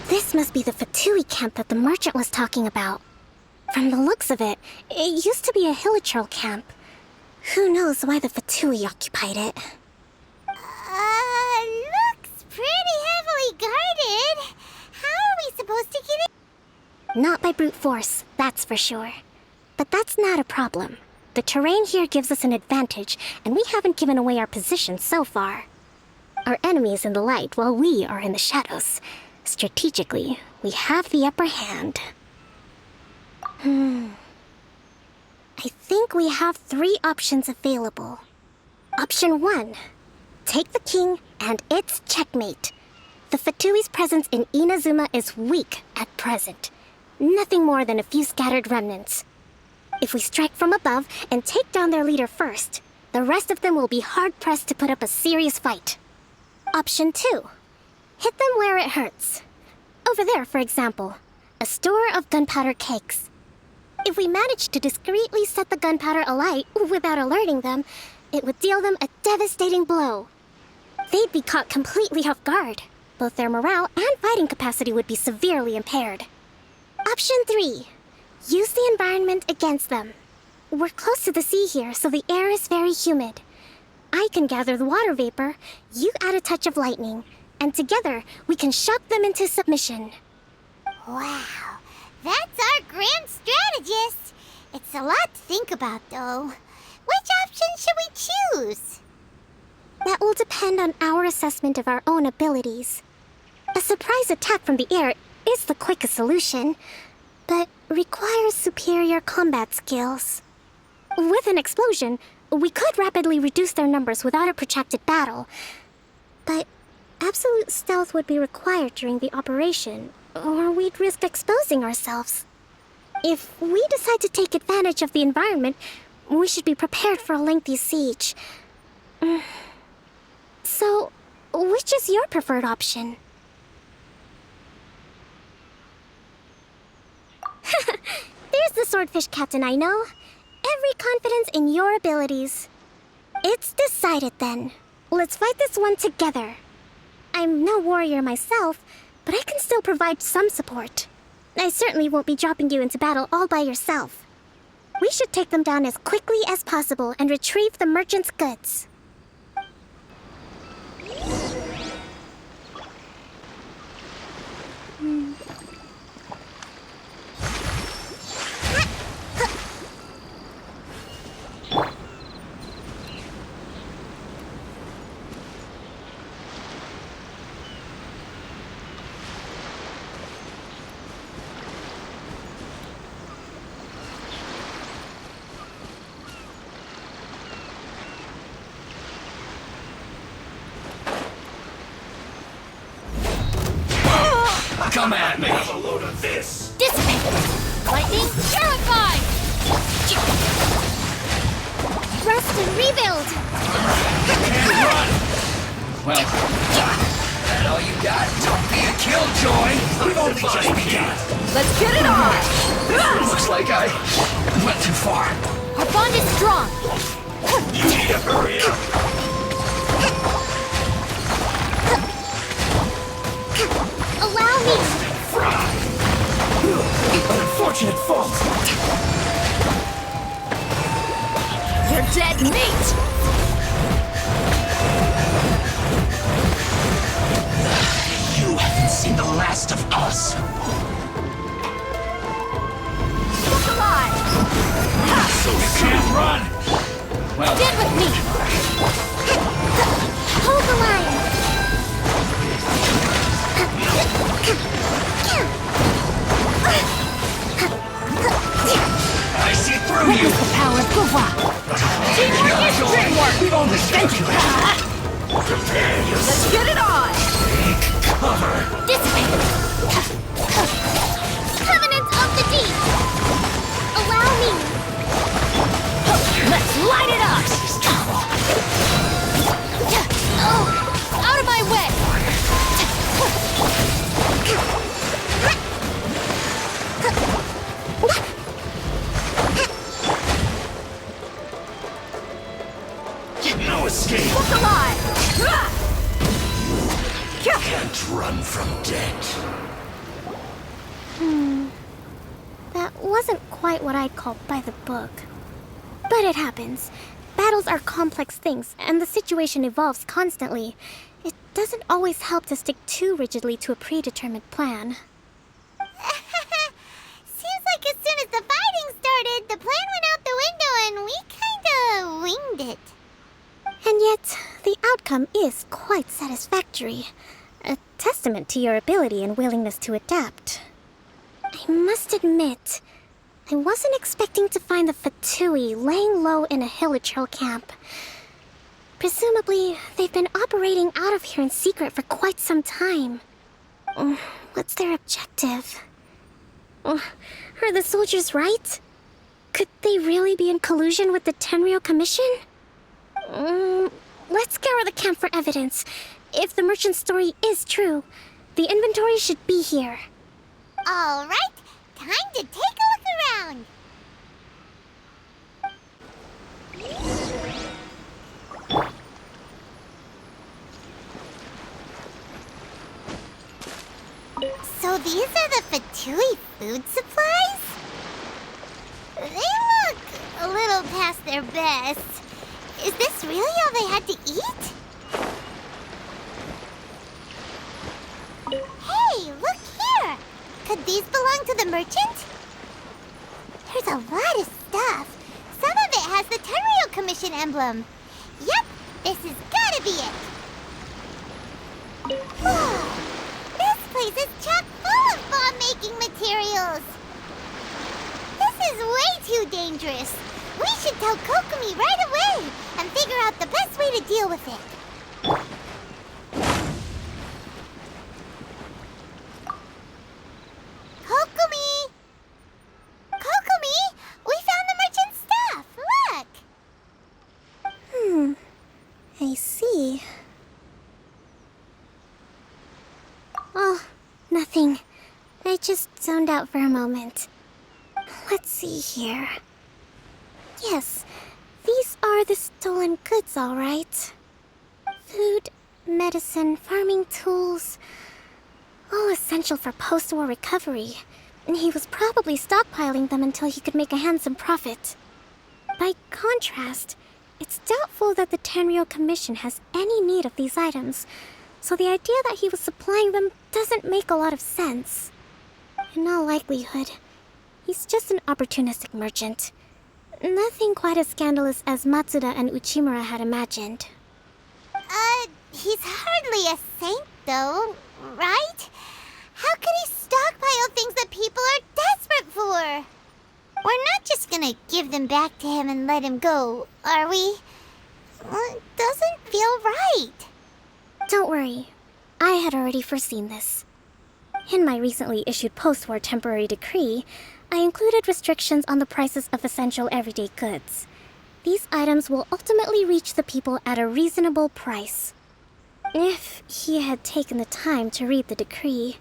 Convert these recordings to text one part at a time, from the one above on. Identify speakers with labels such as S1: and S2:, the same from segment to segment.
S1: This must be the Fatui camp that the merchant was talking about. From the looks of it, it used to be a Hilichurl camp. Who knows why the Fatui occupied it?
S2: Looks pretty heavily guarded. How are we supposed to get in?
S1: Not by brute force, that's for sure. But that's not a problem. The terrain here gives us an advantage, and we haven't given away our position so far. Our enemy is in the light while we are in the shadows. Strategically, we have the upper hand. I think we have 3 options available. Option 1. Take the king, and it's checkmate. The Fatui's presence in Inazuma is weak at present. Nothing more than a few scattered remnants. If we strike from above and take down their leader first, the rest of them will be hard-pressed to put up a serious fight. Option 2. Hit them where it hurts. Over there, for example, a store of gunpowder cakes. If we manage to discreetly set the gunpowder alight without alerting them, it would deal them a devastating blow. They'd be caught completely off guard. Both their morale and fighting capacity would be severely impaired. Option 3. Use the environment against them. We're close to the sea here, so the air is very humid. I can gather the water vapor, you add a touch of lightning, and together we can shock them into submission.
S2: Wow, that's our grand strategist. It's a lot to think about, though. Which option should we choose?
S1: That will depend on our assessment of our own abilities. A surprise attack from the air is the quickest solution, but requires superior combat skills. With an explosion, we could rapidly reduce their numbers without a protracted battle, but absolute stealth would be required during the operation, or we'd risk exposing ourselves. If we decide to take advantage of the environment, we should be prepared for a lengthy siege. So, which is your preferred option? There's the swordfish captain I know. Every confidence in your abilities. It's decided then. Let's fight this one together. I'm no warrior myself, but I can still provide some support. I certainly won't be dropping you into battle all by yourself. We should take them down as quickly as possible and retrieve the merchant's goods.
S3: Come at me! Have a load of this!
S2: Dissipate! Lightning, terrified!
S1: Thrust and rebuild!
S3: And run! Well, that all you got? Don't be a killjoy! We've only just begun!
S2: Let's get it on!
S3: Looks like I went too far.
S2: Our bond is strong!
S3: You need to hurry up!
S1: Allow me!
S3: Fry! An unfortunate fault!
S2: You're dead meat!
S3: You haven't seen the last of us!
S2: Look alive!
S3: So you can't run! Well,
S2: Stand with me!
S1: Hold the line!
S3: I see through you!
S2: The power of Gova! Teamwork is dreamwork!
S3: We've only sent you! Prepare yourself!
S2: Let's get it on!
S3: Take cover!
S2: Dissipate!
S1: Covenant of the Deep! Allow me!
S2: Let's light it up!
S3: This is trouble!
S2: Oh! Out of my way!
S3: No escape!
S2: Look alive!
S3: Can't run from death.
S1: That wasn't quite what I'd call by the book. But it happens. Battles are complex things, and the situation evolves constantly. It doesn't always help to stick too rigidly to a predetermined plan.
S2: Seems like as soon as the fighting started, the plan went out the window and we kinda winged it.
S1: And yet, the outcome is quite satisfactory. A testament to your ability and willingness to adapt. I must admit, I wasn't expecting to find the Fatui laying low in a Hilichurl camp. Presumably, they've been operating out of here in secret for quite some time. What's their objective? Are the soldiers right? Could they really be in collusion with the Tenryou Commission? Let's scour the camp for evidence. If the merchant's story is true, the inventory should be here.
S2: All right, time to take a look around. So these are the Fatui food supplies? They look a little past their best. Is this really all they had to eat? Hey, look here! Could these belong to the merchant? There's a lot of stuff. Some of it has the Tenryou Commission emblem. Yep, this has gotta be it. Whoa, this place is chock full of bomb-making materials. This is way too dangerous. We should tell Kokomi right away and figure out the best way to deal with it. Kokomi! Kokomi! We found the merchant's stuff! Look!
S1: I see. Oh, nothing. I just zoned out for a moment. Let's see here. Yes, these are the stolen goods, all right. Food, medicine, farming tools. All essential for post-war recovery. And he was probably stockpiling them until he could make a handsome profit. By contrast, it's doubtful that the Tenryou Commission has any need of these items, so the idea that he was supplying them doesn't make a lot of sense. In all likelihood, he's just an opportunistic merchant. Nothing quite as scandalous as Matsuda and Uchimura had imagined.
S2: He's hardly a saint, though, right? How could he stockpile things that people are desperate for? We're not just gonna give them back to him and let him go, are we? It doesn't feel right.
S1: Don't worry, I had already foreseen this. In my recently issued post-war temporary decree, I included restrictions on the prices of essential everyday goods. These items will ultimately reach the people at a reasonable price. If he had taken the time to read the decree,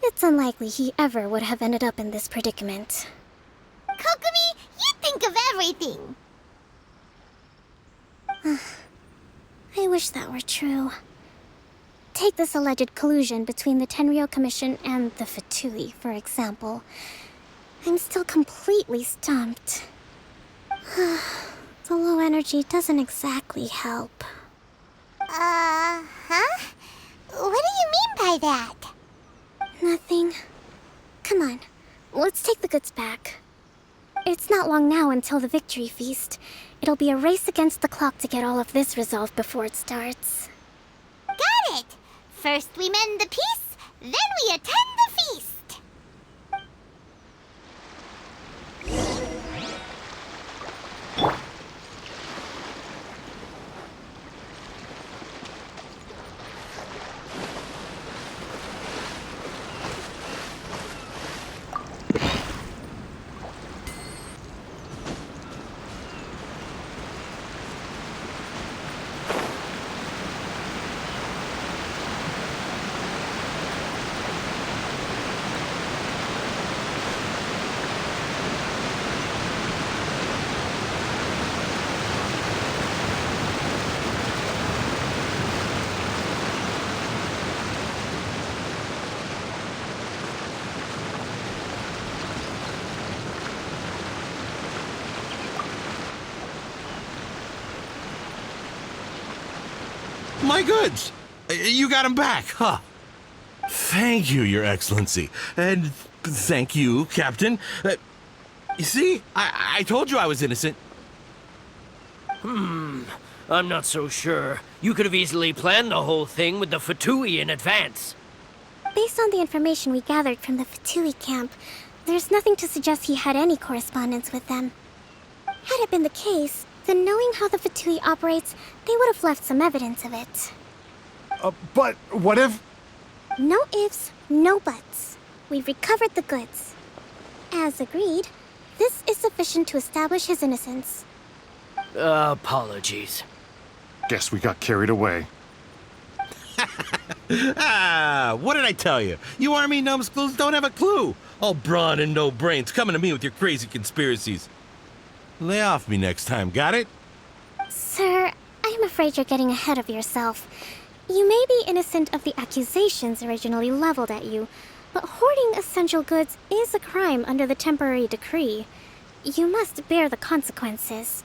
S1: it's unlikely he ever would have ended up in this predicament.
S2: Kokomi, you think of everything!
S1: I wish that were true. Take this alleged collusion between the Tenryou Commission and the Fatui, for example. I'm still completely stumped. The low energy doesn't exactly help.
S2: Huh? What do you mean by that?
S1: Nothing. Come on, let's take the goods back. It's not long now until the victory feast. It'll be a race against the clock to get all of this resolved before it starts.
S2: Got it! First we mend the peace, then we attend the feast!
S4: my goods. You got them back, huh? Thank you, Your Excellency. And thank you, Captain. You see, I told you I was innocent.
S5: I'm not so sure. You could have easily planned the whole thing with the Fatui in advance.
S1: Based on the information we gathered from the Fatui camp, there's nothing to suggest he had any correspondence with them. Had it been the case, then knowing how the Fatui operates, they would have left some evidence of it.
S6: But what if...
S1: No ifs, no buts. We've recovered the goods. As agreed, this is sufficient to establish his innocence.
S5: Apologies.
S6: Guess we got carried away.
S4: What did I tell you? You army numbskulls don't have a clue. All brawn and no brains coming to me with your crazy conspiracies. Lay off me next time, got it?
S1: Sir, I'm afraid you're getting ahead of yourself. You may be innocent of the accusations originally leveled at you, but hoarding essential goods is a crime under the temporary decree. You must bear the consequences.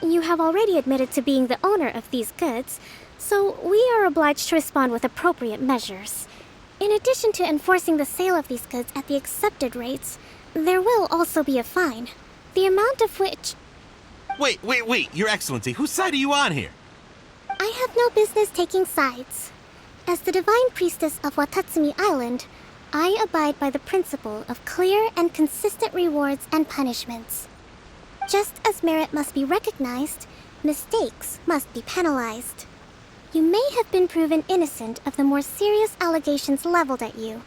S1: You have already admitted to being the owner of these goods, so we are obliged to respond with appropriate measures. In addition to enforcing the sale of these goods at the accepted rates, there will also be a fine, the amount of which...
S4: Wait, Your Excellency, whose side are you on here?
S1: I have no business taking sides. As the Divine Priestess of Watatsumi Island, I abide by the principle of clear and consistent rewards and punishments. Just as merit must be recognized, mistakes must be penalized. You may have been proven innocent of the more serious allegations leveled at you,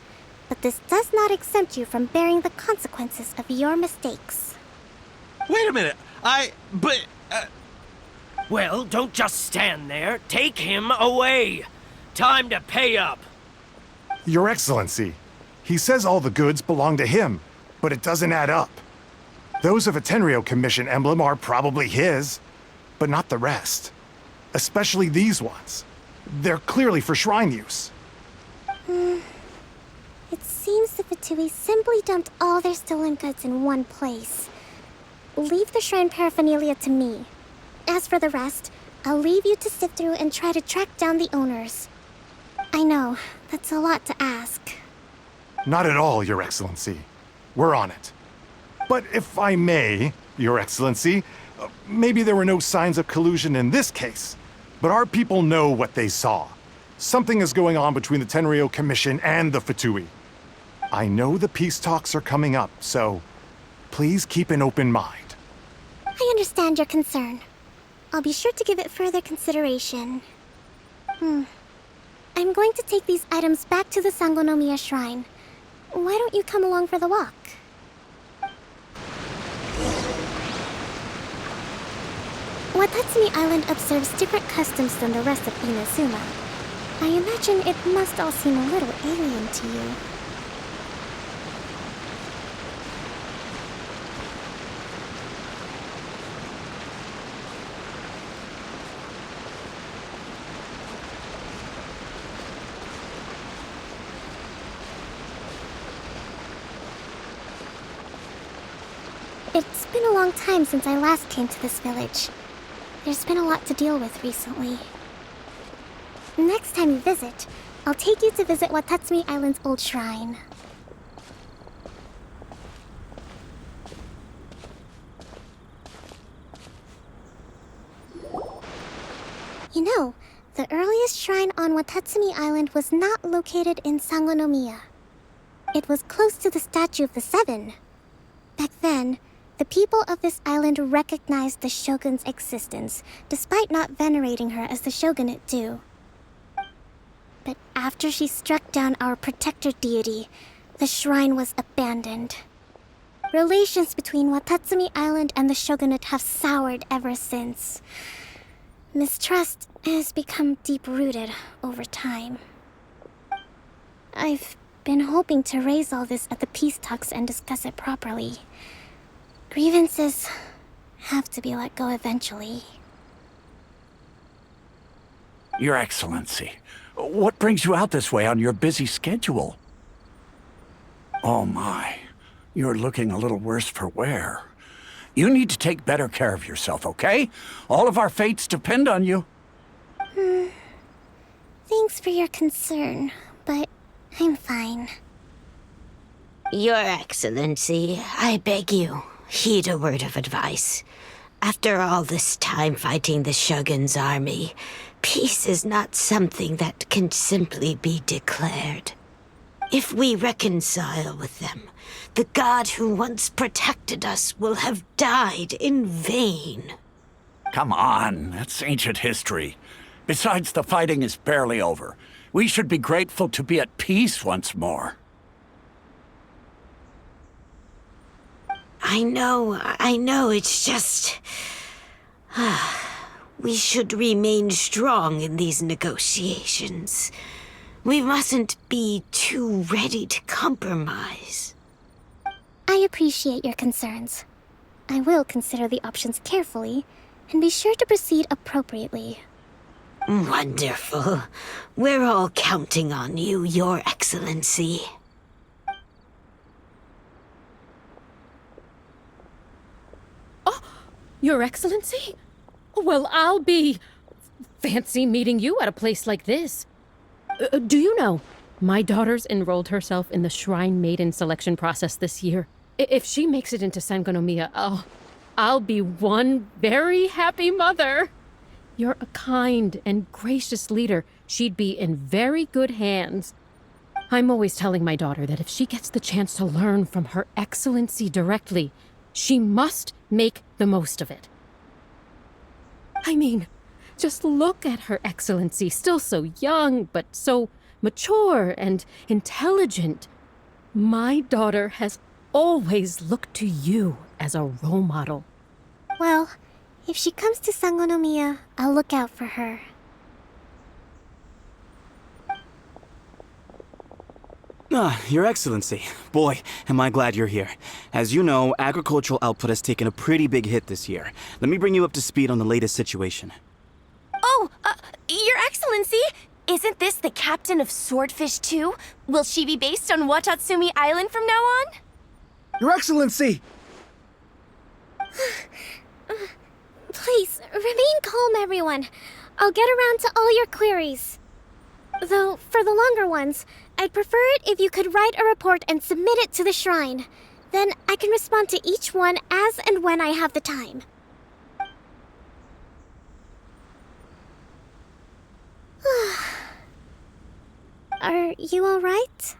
S1: but this does not exempt you from bearing the consequences of your mistakes.
S4: Wait a minute,
S5: Well, don't just stand there. Take him away. Time to pay up.
S6: Your Excellency, he says all the goods belong to him, but it doesn't add up. Those of a Tenryo Commission emblem are probably his, but not the rest. Especially these ones. They're clearly for shrine use.
S1: It seems the Fatui simply dumped all their stolen goods in one place. Leave the shrine paraphernalia to me. As for the rest, I'll leave you to sift through and try to track down the owners. I know, that's a lot to ask.
S6: Not at all, Your Excellency. We're on it. But if I may, Your Excellency, maybe there were no signs of collusion in this case, but our people know what they saw. Something is going on between the Tenryo Commission and the Fatui. I know the peace talks are coming up, so please keep an open mind.
S1: I understand your concern. I'll be sure to give it further consideration. I'm going to take these items back to the Sangonomiya Shrine. Why don't you come along for the walk? Watatsumi Island observes different customs than the rest of Inazuma. I imagine it must all seem a little alien to you. It's been a long time since I last came to this village. There's been a lot to deal with recently. Next time you visit, I'll take you to visit Watatsumi Island's old shrine. You know, the earliest shrine on Watatsumi Island was not located in Sangonomiya. It was close to the Statue of the Seven. Back then, the people of this island recognized the shogun's existence, despite not venerating her as the shogunate do. But after she struck down our protector deity, the shrine was abandoned. Relations between Watatsumi Island and the shogunate have soured ever since. Mistrust has become deep-rooted over time. I've been hoping to raise all this at the peace talks and discuss it properly. Grievances have to be let go eventually.
S7: Your Excellency, what brings you out this way on your busy schedule? Oh my, you're looking a little worse for wear. You need to take better care of yourself, okay? All of our fates depend on you.
S1: Thanks for your concern, but I'm fine.
S8: Your Excellency, I beg you, heed a word of advice. After all this time fighting the Shogun's army, peace is not something that can simply be declared. If we reconcile with them, the god who once protected us will have died in vain.
S7: Come on, that's ancient history. Besides, the fighting is barely over. We should be grateful to be at peace once more.
S8: I know, it's just... we should remain strong in these negotiations. We mustn't be too ready to compromise.
S1: I appreciate your concerns. I will consider the options carefully and be sure to proceed appropriately.
S8: Wonderful. We're all counting on you, Your Excellency.
S9: Your Excellency? Well, I'll be... fancy meeting you at a place like this. Do you know, my daughter's enrolled herself in the Shrine Maiden selection process this year. If she makes it into Sangonomiya, I'll be one very happy mother. You're a kind and gracious leader. She'd be in very good hands. I'm always telling my daughter that if she gets the chance to learn from Her Excellency directly, she must make the most of it. I mean, just look at Her Excellency, still so young, but so mature and intelligent. My daughter has always looked to you as a role model.
S1: Well, if she comes to Sangonomiya, I'll look out for her.
S10: Your Excellency. Boy, am I glad you're here. As you know, agricultural output has taken a pretty big hit this year. Let me bring you up to speed on the latest situation.
S11: Oh, Your Excellency! Isn't this the captain of Swordfish 2? Will she be based on Watatsumi Island from now on?
S10: Your Excellency!
S1: Please, remain calm, everyone. I'll get around to all your queries. Though, for the longer ones, I'd prefer it if you could write a report and submit it to the shrine. Then I can respond to each one as and when I have the time. Are you alright?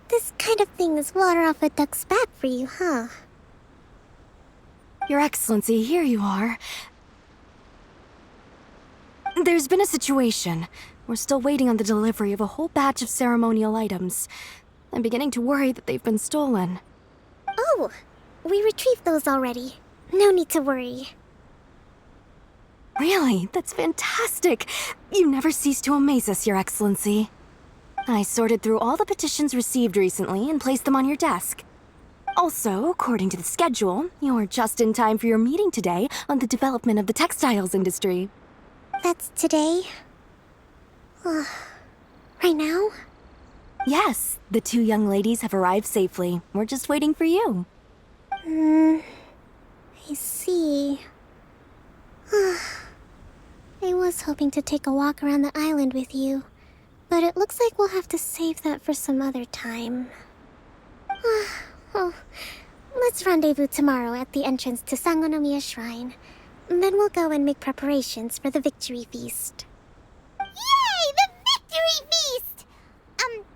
S1: This kind of thing is water off a duck's back for you, huh?
S11: Your Excellency, here you are. There's been a situation. We're still waiting on the delivery of a whole batch of ceremonial items. I'm beginning to worry that they've been stolen.
S1: Oh, we retrieved those already. No need to worry.
S11: Really? That's fantastic! You never cease to amaze us, Your Excellency. I sorted through all the petitions received recently and placed them on your desk. Also, according to the schedule, you're just in time for your meeting today on the development of the textiles industry.
S1: That's today? Right now?
S11: Yes, the two young ladies have arrived safely. We're just waiting for you.
S1: I see. I was hoping to take a walk around the island with you, but it looks like we'll have to save that for some other time. Well, let's rendezvous tomorrow at the entrance to Sangonomiya Shrine. Then we'll go and make preparations for the victory feast.
S2: Yay! The victory feast!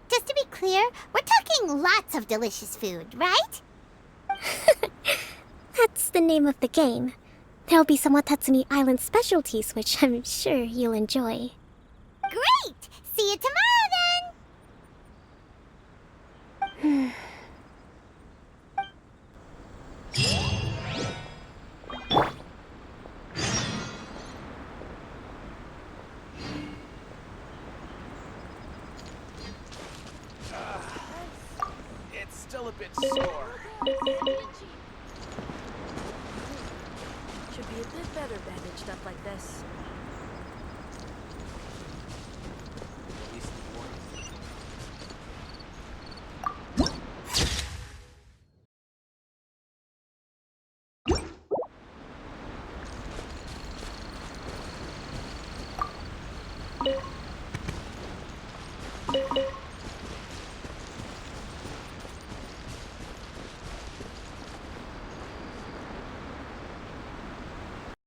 S2: Just to be clear, we're talking lots of delicious food, right?
S1: That's the name of the game. There'll be some Watatsumi Island specialties, which I'm sure you'll enjoy.
S2: Great! See you tomorrow, then!
S3: It's still a bit sore.
S12: Should be a bit better bandaged up like this.